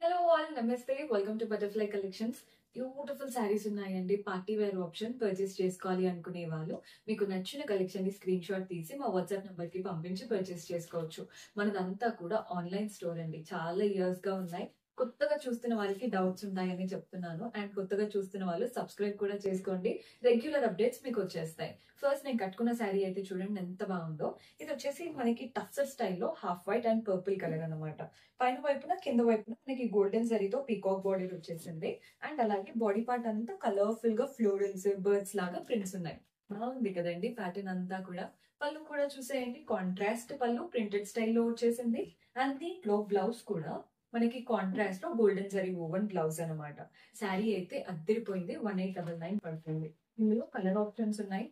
Hello all నమస్తే welcome to butterfly collections. Beautiful saris ఉన్నాయండి. Party wear option purchase చేసుకోవాలి అనుకునే వాళ్ళు మీకు నచ్చిన కలెక్షన్ ని స్క్రీన్ షాట్ తీసి మా వాట్సాప్ నంబర్ కి పంపించి పర్చేస్ చేసుకోవచ్చు. మనదంతా కూడా ఆన్లైన్ స్టోర్ అండి. చాలా ఇయర్స్ గా ఉన్నాయి. కొత్తగా చూస్తున్న వాళ్ళకి డౌట్స్ ఉన్నాయని చెప్తున్నాను. అండ్ కొత్తగా చూస్తున్న వాళ్ళు సబ్స్క్రైబ్ కూడా చేసుకోండి. రెగ్యులర్ అప్డేట్స్ మీకు వచ్చేస్తాయి. ఫస్ట్ నేను కట్టుకున్న శారీ అయితే చూడండి ఎంత బాగుందో. ఇది వచ్చేసి మనకి టస్సర్ స్టైల్లో half white and purple colour అన్నమాట. పైన వైపున కింద వైపున మనకి గోల్డెన్ జరీతో పీకాక్ బార్డర్ వచ్చేసింది. అండ్ అలాగే బాడీ పార్ట్ అంతా కలర్ఫుల్ గా ఫ్లోరల్స్ బర్డ్స్ లాగా ప్రింట్స్ ఉన్నాయి. బాగుంది కదండి ప్యాటర్న్ అంతా కూడా. పళ్ళు కూడా చూసేయండి, కాంట్రాస్ట్ పళ్ళు ప్రింటెడ్ స్టైల్లో వచ్చేసింది. అండ్ దీంట్లో బ్లౌజ్ కూడా మనకి కాంట్రాస్ట్ లో గోల్డెన్ జరీ ఓవెన్ బ్లౌజ్ అనమాట. శారీ అయితే అద్దరిపోయింది. 1899 పడుతుంది. ఇందులో కలర్ ఆప్షన్స్ ఉన్నాయి.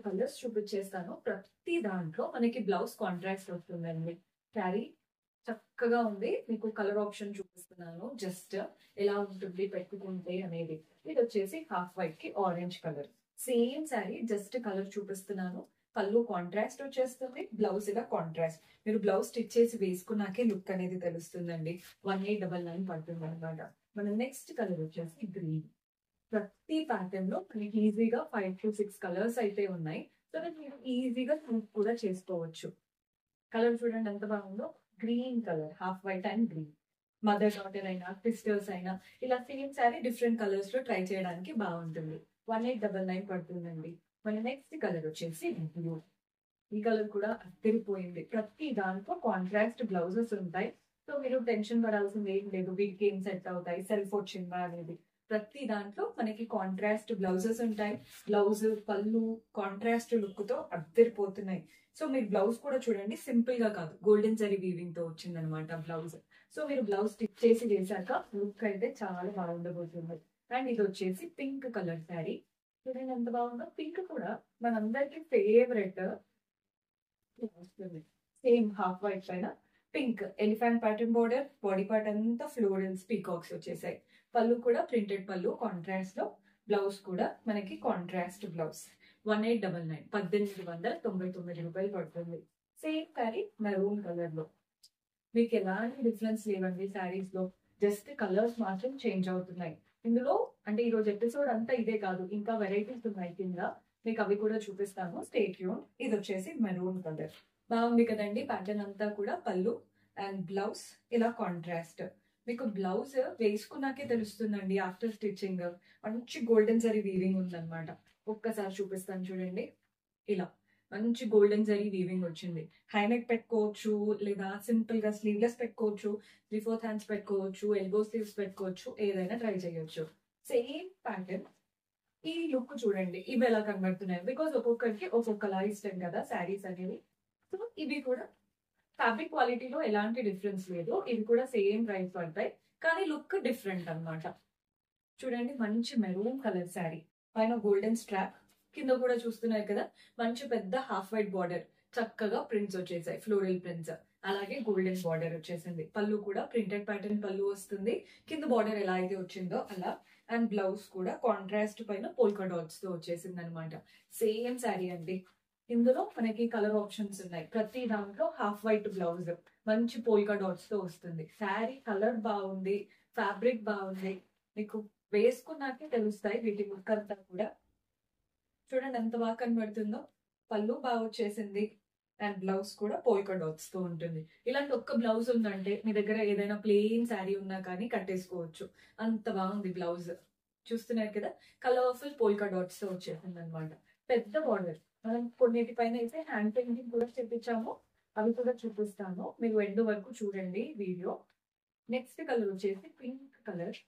కలర్స్ చూపించేస్తాను. ప్రతి దాంట్లో మనకి బ్లౌజ్ కాంట్రాస్ట్ వస్తుందండి. శారీ చక్కగా ఉంది. మీకు కలర్ ఆప్షన్ చూపిస్తున్నాను. జస్ట్ ఎలా ఉంటుంది పెట్టుకుంటే అనేది. ఇది వచ్చేసి హాఫ్ వైట్ కి orange colour. Same sari just colour చూపిస్తున్నాను. పళ్ళు కాంట్రాస్ట్ వచ్చేస్తుంది. బ్లౌజ్ ఇలా కాంట్రాస్ట్. మీరు బ్లౌజ్ స్టిచ్ చేసి వేసుకున్నాకే లుక్ అనేది తెలుస్తుందండి. 1899 పడుతుంది అనమాట. మన నెక్స్ట్ కలర్ వచ్చేసి గ్రీన్. ప్రతి ప్యాటర్న్ లో మనకి ఈజీగా 5 to 6 కలర్స్ అయితే ఉన్నాయి. సో మీరు ఈజీగా చూస్ కూడా చేసుకోవచ్చు. కలర్ చూడండి ఎంత బాగుందో. Green colour, half white and green. Mother daughter అయినా సిస్టర్స్ అయినా ఇలా సేమ్ శారీ డిఫరెంట్ కలర్స్ లో ట్రై చేయడానికి బాగుంటుంది. 1899 పడుతుందండి. మన నెక్స్ట్ కలర్ వచ్చేసి బ్లూ. ఈ కలర్ కూడా అద్దరిపోయింది. ప్రతి దాంట్లో కాంట్రాస్ట్ బ్లౌజెస్ ఉంటాయి. సో మీరు టెన్షన్ పడాల్సింది ఏం లేదు. వీటికి ఏం సెట్ అవుతాయి, సెల్ఫ్ వచ్చిందా అనేది. ప్రతి దాంట్లో మనకి కాంట్రాస్ట్ బ్లౌజెస్ ఉంటాయి. బ్లౌజ్ పళ్ళు కాంట్రాస్ట్ లుక్ తో అద్దరిపోతున్నాయి. సో మీరు బ్లౌజ్ కూడా చూడండి, సింపుల్ గా కాదు, గోల్డెన్ జరీ వీవింగ్ తో వచ్చిందనమాట బ్లౌజ్. సో మీరు బ్లౌజ్ స్టిచ్ చేసి వేసాక లుక్ అయితే చాలా బాగుండబోతుంది. అండ్ ఇది వచ్చేసి పింక్ కలర్ శారీ. చూడండి ఎంత బాగుందో. పింక్ కూడా మనందరికి ఫేవరెట్ వస్తుంది. సేమ్ హాఫ్ వైట్ పైన pink elephant pattern border, body part అంతా ఫ్లోరల్స్ పీకాక్స్ వచ్చేసాయి. పళ్ళు కూడా ప్రింటెడ్ పళ్ళు కాంట్రాస్ట్ లో. బ్లౌజ్ కూడా మనకి కాంట్రాస్ట్ బ్లౌజ్. 1899 1899 రూపాయలు పడుతుంది. సేమ్ శారీ మెరూన్ కలర్ లో. మీకు ఎలాంటి డిఫరెన్స్ లేవండి శారీస్ లో. జస్ట్ కలర్స్ మాత్రం చేంజ్ అవుతున్నాయి. ఇందులో అంటే ఈ రోజు ఎపిసోడ్ అంతా ఇదే కాదు, ఇంకా వెరైటీస్ ఉన్నాయి కింద. మీకు అవి కూడా చూపిస్తాను. Stay tune. ఇది వచ్చేసి మెరూన్ కలర్. బాగుంది కదండి ప్యాటర్న్ అంతా కూడా. పళ్ళు అండ్ బ్లౌజ్ ఇలా కాంట్రాస్ట్. మీకు బ్లౌజ్ వేసుకున్నాకే తెలుస్తుందండి ఆఫ్టర్ స్టిచ్చింగ్. మంచి గోల్డెన్ జరీ వీవింగ్ ఉందన్నమాట. ఒక్కసారి చూపిస్తాను చూడండి. ఇలా మంచి గోల్డెన్ జరీ వీవింగ్ వచ్చింది. హైనెక్ పెట్టుకోవచ్చు, లేదా సింపుల్ గా స్లీవ్లెస్ పెట్టుకోవచ్చు, 3/4 హ్యాండ్స్ పెట్టుకోవచ్చు, ఎల్బో స్లీవ్స్ పెట్టుకోవచ్చు, ఏదైనా ట్రై చేయొచ్చు. Same pattern. ఈ లుక్ చూడండి, ఇవి ఎలా కనబడుతున్నాయి. బికాస్ ఒక్కొక్కరికి ఒక్కొక్కలా ఇష్టం కదా శారీస్ అనేవి. సో ఇవి కూడా ఫ్యాబ్రిక్ క్వాలిటీలో ఎలాంటి డిఫరెన్స్ లేదు. ఇవి కూడా సేమ్ ప్రైస్ పడతాయి, కానీ లుక్ డిఫరెంట్ అన్నమాట. చూడండి మంచి మెరూన్ కలర్ శారీ. పైన గోల్డెన్ స్ట్రాప్, కింద కూడా చూస్తున్నారు కదా మంచి పెద్ద హాఫ్ వైట్ బార్డర్. చక్కగా ప్రింట్స్ వచ్చేసాయి, ఫ్లోరల్ ప్రింట్స్. అలాగే గోల్డెన్ బార్డర్ వచ్చేసింది. పళ్ళు కూడా ప్రింటెడ్ ప్యాటర్న్ పళ్ళు వస్తుంది. కింద బార్డర్ ఎలా అయితే వచ్చిందో అలా. అండ్ బ్లౌజ్ కూడా కాంట్రాస్ట్ పైన పోల్కా డాట్స్ తో వచ్చేసింది అనమాట. సేమ్ శారీ అండి. ఇందులో మనకి కలర్ ఆప్షన్స్ ఉన్నాయి. ప్రతి దాంట్లో హాఫ్ వైట్ బ్లౌజ్ మంచి పోల్కా డాట్స్ తో వస్తుంది. శారీ కలర్ బాగుంది, ఫ్యాబ్రిక్ బాగుంది. మీకు వేసుకున్నాకే తెలుస్తాయి వీటి లుక్ అంతా కూడా. చూడండి ఎంత బాగా కనబడుతుందో. పళ్ళు బాగా వచ్చేసింది. అండ్ బ్లౌజ్ కూడా పోల్కా డాట్స్ తో ఉంటుంది. ఇలాంటి ఒక్క బ్లౌజ్ ఉందంటే మీ దగ్గర ఏదైనా ప్లెయిన్ శారీ ఉన్నా కానీ కట్టేసుకోవచ్చు. అంత బాగుంది బ్లౌజ్. చూస్తున్నారు కదా కలర్ఫుల్ పోల్కా డాట్స్ తో వచ్చేసింది అనమాట. పెద్ద బార్డర్. మనం కొన్నిటి పైన అయితే హ్యాండ్ పెయింటింగ్ కూడా చేపించాము. అవి కూడా చూపిస్తాను. మీరు ఎండ్ వరకు చూడండి వీడియో. నెక్స్ట్ కలర్ వచ్చేసి పింక్ కలర్.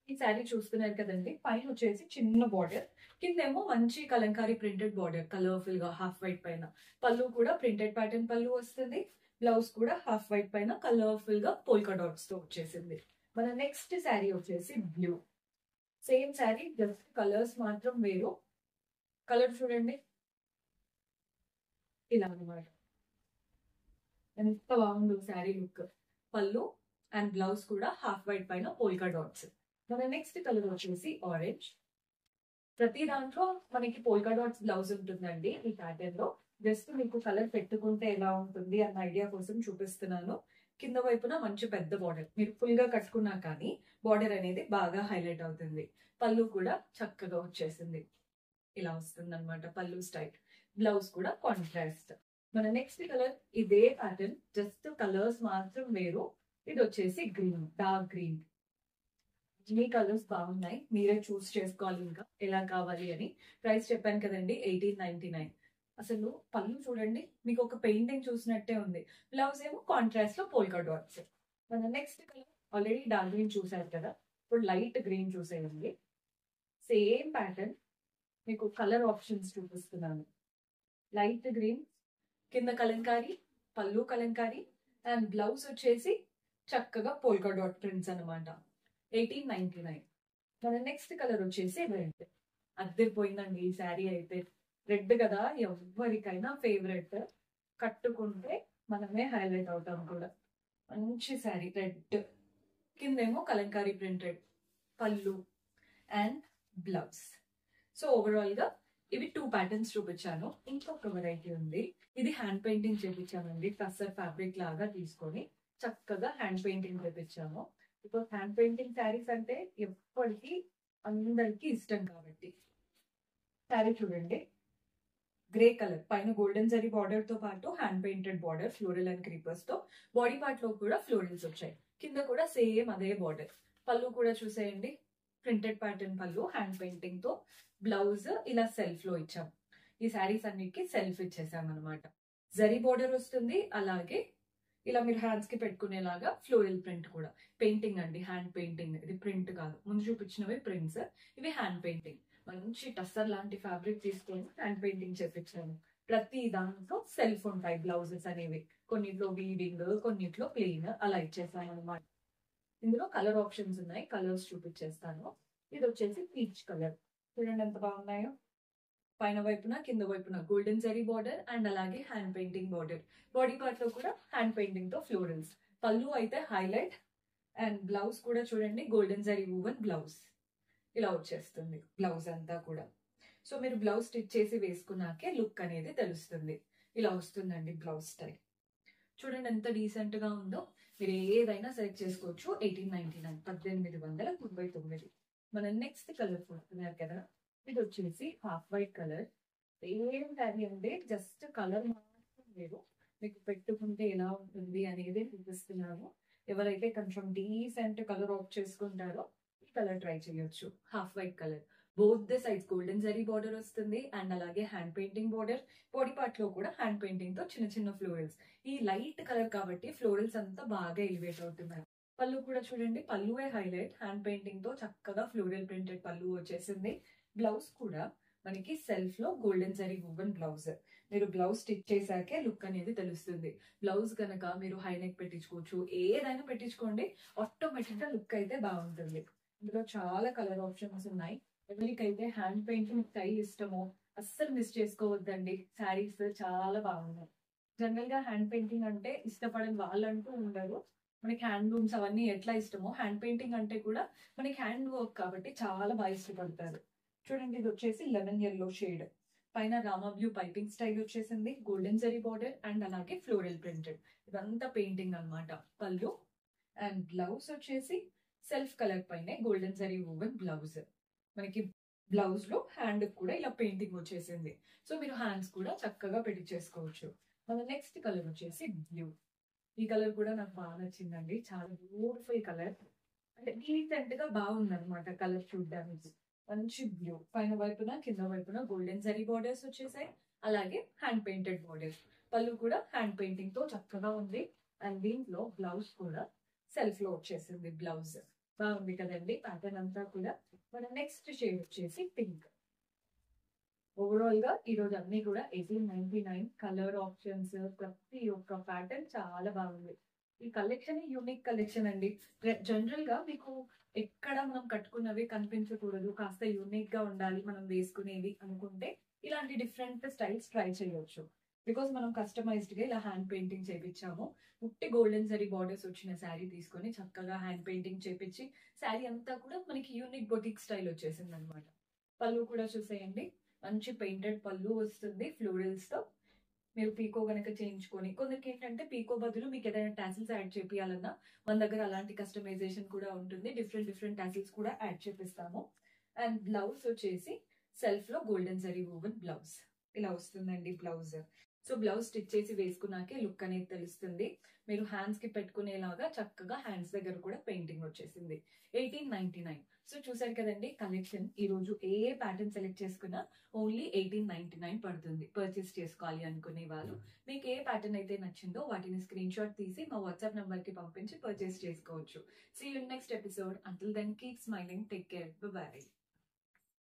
ఈ శారీ చూస్తున్నారు కదండి. పైన వచ్చేసి చిన్న బార్డర్, కిందేమో మంచి కలంకారీ ప్రింటెడ్ బార్డర్ కలర్ఫుల్ గా హాఫ్ వైట్ పైన. పళ్ళు కూడా ప్రింటెడ్ ప్యాటర్న్ పళ్ళు వస్తుంది. బ్లౌజ్ కూడా హాఫ్ వైట్ పైన కలర్ఫుల్ గా పోల్కా డాట్స్ తో వచ్చేసింది. మన నెక్స్ట్ శారీ వచ్చేసి blue. Same sari just colours మాత్రం వేరు. కలర్ చూడండి ఇలా అనమాట. ఎంత బాగుందో శారీ లుక్. పళ్ళు అండ్ బ్లౌజ్ కూడా హాఫ్ వైట్ పైన పోల్కా డాట్స్. మన నెక్స్ట్ కలర్ వచ్చేసి ఆరెంజ్. ప్రతి దాంట్లో మనకి పోల్కా డాట్స్ బ్లౌజ్ ఉంటుందండి ఈ ప్యాటర్న్ లో. జస్ట్ మీకు కలర్ పెట్టుకుంటే ఎలా ఉంటుంది అన్న ఐడియా కోసం చూపిస్తున్నాను. కింద వైపున మంచి పెద్ద బార్డర్, మీరు ఫుల్ గా కట్టుకున్నా కానీ బార్డర్ అనేది బాగా హైలైట్ అవుతుంది. పళ్ళు కూడా చక్కగా వచ్చేసింది, ఇలా వస్తుంది అనమాట పళ్ళు స్టైల్. బ్లౌజ్ కూడా కాంట్రాస్ట్. మన నెక్స్ట్ కలర్ ఇదే ప్యాటర్న్, జస్ట్ కలర్స్ మాత్రం వేరు. ఇది వచ్చేసి గ్రీన్, డార్క్ గ్రీన్. మీ కలర్స్ బాగున్నాయి, మీరే చూస్ చేసుకోవాలి ఇంకా ఎలా కావాలి అని. ప్రైస్ చెప్పాను కదండి, 1899. అసలు పళ్ళు చూడండి, మీకు ఒక పెయింటింగ్ చూసినట్టే ఉంది. బ్లౌజ్ ఏమో కాంట్రాస్ట్ లో పోల్కా డాట్స్. మన next colour already dark green చూసారు కదా, ఇప్పుడు లైట్ గ్రీన్ చూసేయండి. సేమ్ ప్యాటర్న్, మీకు కలర్ ఆప్షన్స్ చూపిస్తున్నాను. లైట్ గ్రీన్, కింద కలంకారీ, పళ్ళు కలంకారీ, అండ్ బ్లౌజ్ వచ్చేసి చక్కగా పోల్కా డాట్ ప్రింట్స్ అనమాట. 1899. మన నెక్స్ట్ కలర్ వచ్చేసి రెడ్. అద్దరిపోయిందండి ఈ శారీ అయితే. రెడ్ కదా, ఎవరికైనా ఫేవరెట్. కట్టుకుంటే మనమే హైలైట్ అవుతాం కూడా. మంచి శారీ రెడ్, కిందేమో కలంకారీ ప్రింటెడ్ పళ్ళు అండ్ బ్లౌజ్. సో ఓవరాల్ గా ఇవి 2 ప్యాటర్న్స్ చూపించాను. ఇంకొక వెరైటీ ఉంది, ఇది హ్యాండ్ పెయింటింగ్ చేపించామండి. టస్సర్ ఫ్యాబ్రిక్ లాగా తీసుకొని చక్కగా హ్యాండ్ పెయింటింగ్ చేపించాము. బికాస్ హ్యాండ్ పెయింటింగ్ శారీస్ అంటే ఎప్పటికీ అందరికి ఇష్టం కాబట్టి. శారీ చూడండి, గ్రే కలర్ పైన గోల్డెన్ జరీ బార్డర్ తో పాటు hand painted border, floral and creepers తో. బాడీ పార్ట్ లో కూడా ఫ్లోరల్స్ వచ్చాయి, కింద కూడా సేమ్ అదే బార్డర్. పళ్ళు కూడా చూసేయండి, ప్రింటెడ్ ప్యాటర్న్ పళ్ళు హ్యాండ్ పెయింటింగ్ తో. బ్లౌజ్ ఇలా సెల్ఫ్ లో ఇచ్చాం. ఈ శారీస్ అన్నిటికీ సెల్ఫ్ ఇచ్చేసాం అనమాట. జరీ బార్డర్ వస్తుంది, అలాగే ఇలా మీరు హ్యాండ్స్ కి పెట్టుకునేలాగా ఫ్లోరల్ ప్రింట్ కూడా. పెయింటింగ్ అండి, హ్యాండ్ పెయింటింగ్, ఇది ప్రింట్ కాదు. ముందు చూపించినవి ప్రింట్స్, ఇవి హ్యాండ్ పెయింటింగ్. మంచి టస్సర్ లాంటి ఫ్యాబ్రిక్ తీసుకొని హ్యాండ్ పెయింటింగ్ చేపించాను. ప్రతి దాంట్లో సెల్ఫ్ ఉంటాయి బ్లౌజెస్ అనేవి. కొన్నిట్లో వీవింగ్, కొన్నిట్లో ప్లెయిన్, అలా ఇచ్చేసాను అనమాట. ఇందులో కలర్ ఆప్షన్స్ ఉన్నాయి, కలర్స్ చూపించేస్తాను. ఇది వచ్చేసి పీచ్ కలర్, చూడండి ఎంత బాగున్నాయో. పైన వైపున కింద వైపున గోల్డెన్ జరీ బార్డర్ అండ్ అలాగే hand painting border. Body part లో కూడా హ్యాండ్ పెయింటింగ్ తో ఫ్లోరల్స్. పళ్ళు అయితే హైలైట్, అండ్ బ్లౌజ్ కూడా చూడండి, గోల్డెన్ జరీ వూవన్ బ్లౌజ్. ఇలా వచ్చేస్తుంది బ్లౌజ్ అంతా కూడా. సో మీరు బ్లౌజ్ స్టిచ్ చేసి వేసుకున్నాకే లుక్ అనేది తెలుస్తుంది. ఇలా వస్తుందండి బ్లౌజ్ స్టైల్. చూడండి ఎంత డీసెంట్ గా ఉందో. మీరు ఏదైనా సెలెక్ట్ చేసుకోవచ్చు. 1899, 1899. మన నెక్స్ట్ కలర్ చూస్తున్నారు కదా, ఇది వచ్చేసి half white colour. Same sari అండి, జస్ట్ కలర్ మాత్రం లేదు. మీకు పెట్టుకుంటే ఎలా ఉంటుంది అనేది చూపిస్తున్నాను. ఎవరైతే కొంచెం డీసెంట్ కలర్ ఆఫ్ చేసుకుంటారో ఈ కలర్ ట్రై చేయొచ్చు. Half white colour, both the sides golden zari border వస్తుంది అండ్ అలాగే hand painting border. Body part లో కూడా హ్యాండ్ పెయింటింగ్ తో చిన్న చిన్న ఫ్లోరల్స్. ఈ లైట్ కలర్ కాబట్టి ఫ్లోరల్స్ అంతా బాగా ఎలివేట్ అవుతున్నాయి. పళ్ళు కూడా చూడండి, పళ్ళువే హైలైట్, హ్యాండ్ పెయింటింగ్ తో చక్కగా ఫ్లోరల్ ప్రింటెడ్ పళ్ళు వచ్చేసింది. బ్లౌజ్ కూడా మనకి సెల్ఫ్ లో గోల్డెన్ జరీ వూవన్ బ్లౌజ్. మీరు బ్లౌజ్ స్టిచ్ చేశాకే లుక్ అనేది తెలుస్తుంది. బ్లౌజ్ కనుక మీరు హై నెక్ పెట్టించుకోవచ్చు, ఏదైనా పెట్టించుకోండి, ఆటోమేటిక్ గా లుక్ అయితే బాగుంటుంది. ఇందులో చాలా కలర్ ఆప్షన్స్ ఉన్నాయి. ఎవరికైతే హ్యాండ్ పెయింటింగ్ స్టైల్ ఇష్టమో అస్సలు మిస్ చేసుకోవద్దండి. శారీస్ చాలా బాగున్నాయి. జనరల్ గా హ్యాండ్ పెయింటింగ్ అంటే ఇష్టపడని వాళ్ళంటూ ఉండరు. మనకి హ్యాండ్ లూమ్స్ అవన్నీ ఎట్లా ఇష్టమో హ్యాండ్ పెయింటింగ్ అంటే కూడా మనకి హ్యాండ్ వర్క్ కాబట్టి చాలా బాగా ఇష్టపడతారు. చూడండి, ఇది వచ్చేసి లెమన్ yellow షేడ్. పైన రామా బ్లూ పైపింగ్ స్టైల్ వచ్చేసింది, గోల్డెన్ జరీ బార్డర్ అండ్ అలాగే ఫ్లోరల్ ప్రింటెడ్. ఇదంతా పెయింటింగ్ అన్నమాట. పళ్ళు అండ్ బ్లౌజ్ వచ్చేసి సెల్ఫ్ కలర్ పైన గోల్డెన్ జరీ వూవన్ బ్లౌజ్. మనకి బ్లౌజ్ లో హ్యాండ్ కూడా ఇలా పెయింటింగ్ వచ్చేసింది. సో మీరు హ్యాండ్స్ కూడా చక్కగా పెట్టించేసుకోవచ్చు. మన నెక్స్ట్ కలర్ వచ్చేసి బ్లూ. ఈ కలర్ కూడా నాకు బాగా నచ్చిందండి, చాలా బ్యూటిఫుల్ కలర్. అంటే డీసెంట్ గా బాగుంది అనమాట కలర్ చూడడానికి. మంచి బ్లూ, పైన వైపున కింద వైపున గోల్డెన్ జరీ బార్డర్స్ వచ్చేసాయి, అలాగే హ్యాండ్ పెయింటెడ్ బార్డర్స్. పళ్ళు కూడా హ్యాండ్ పెయింటింగ్ తో చక్కగా ఉంది. అండ్ దీంట్లో బ్లౌజ్ కూడా సెల్ఫ్ లో వచ్చేసింది. బ్లౌజ్ బాగుంది కదండి ప్యాటర్న్ అంతా కూడా. మన నెక్స్ట్ షేడ్ వచ్చేసి పింక్. ఓవరాల్ గా ఈ రోజు అన్ని కూడా 1899. కలర్ ఆప్షన్స్, ప్రతి ఒక్క ప్యాటర్న్ చాలా బాగుంది. ఈ కలెక్షన్ యూనిక్ కలెక్షన్ అండి. జనరల్ గా మీకు ఎక్కడ మనం కట్టుకున్నవి కనిపించకూడదు, కాస్త యూనిక్ గా ఉండాలి మనం వేసుకునేవి అనుకుంటే ఇలాంటి డిఫరెంట్ స్టైల్స్ ట్రై చేయొచ్చు. బికాస్ మనం కస్టమైజ్డ్ గా ఇలా హ్యాండ్ పెయింటింగ్ చేపించాము. ఉట్టి గోల్డెన్ జరీ బార్డర్స్ వచ్చిన శారీ తీసుకొని చక్కగా హ్యాండ్ పెయింటింగ్ చేపించి శారీ అంతా కూడా మనకి యూనిక్ బొటిక్ స్టైల్ వచ్చేసింది అనమాట. పళ్ళు కూడా చూసేయండి, మంచి పెయింటెడ్ పళ్ళు వస్తుంది ఫ్లోరల్స్ తో. మీరు పీకో గనక చేయించుకొని, కొందరికి ఏంటంటే పీకో బదులు మీకు ఏదైనా టాసిల్స్ యాడ్ చేపియాలన్నా మన దగ్గర అలాంటి కస్టమైజేషన్ కూడా ఉంటుంది. డిఫరెంట్ డిఫరెంట్ టాసిల్స్ కూడా యాడ్ చేపిస్తాము. అండ్ బ్లౌజ్ వచ్చేసి సెల్ఫ్ లో గోల్డెన్ జరీ వూవెన్ బ్లౌజ్ ఇలా వస్తుందండి బ్లౌజ్. సో బ్లౌజ్ స్టిచ్ చేసి వేసుకున్నాకే లుక్ అనేది తెలుస్తుంది. మీరు హ్యాండ్స్ కి పెట్టుకునేలాగా చక్కగా హ్యాండ్స్ దగ్గర కూడా పెయింటింగ్ వచ్చేసింది. 1899. సో చూసారు కదండి కలెక్షన్. ఈ రోజు ఏ ప్యాటర్న్ సెలెక్ట్ చేసుకున్నా ఓన్లీ 1899 పడుతుంది పర్చేస్ చేసుకోవాలి అనుకునే వాళ్ళు. మీకు ఏ ప్యాటర్న్ అయితే నచ్చిందో వాటిని స్క్రీన్ షాట్ తీసి మా వాట్సాప్ నంబర్ కి పంపించి పర్చేస్ చేసుకోవచ్చు. See you next episode. Until then keep smiling. Take care. By.